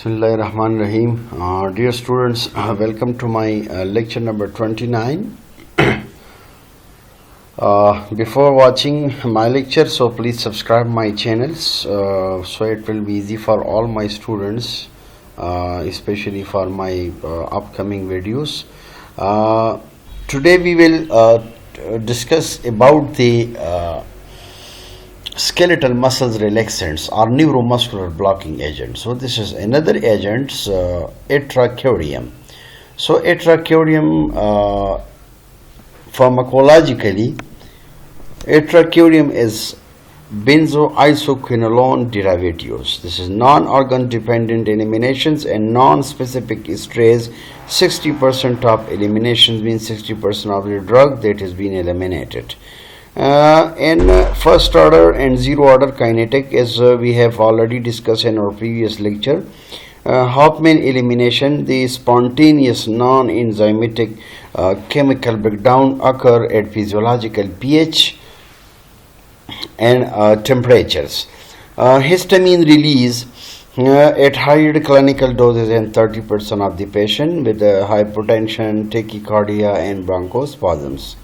Bismillahirrahmanirrahim. Dear students, welcome to my lecture number 29. Before watching my lecture, so please subscribe my channels so it will be easy for all my students, especially for my upcoming videos. Today we will discuss about the skeletal muscles relaxants or neuromuscular blocking agent. So this is another agent, atracurium. So atracurium, pharmacologically, atracurium is benzoisoquinolone derivatives. This is non-organ dependent eliminations and non-specific esterase. 60% of eliminations means 60% of the drug that has been eliminated. In first order and zero order kinetic, as we have already discussed in our previous lecture, Hofmann elimination, the spontaneous non-enzymatic chemical breakdown occur at physiological pH and temperatures. Histamine release at higher clinical doses in 30% of the patient with hypotension, tachycardia and bronchospasms.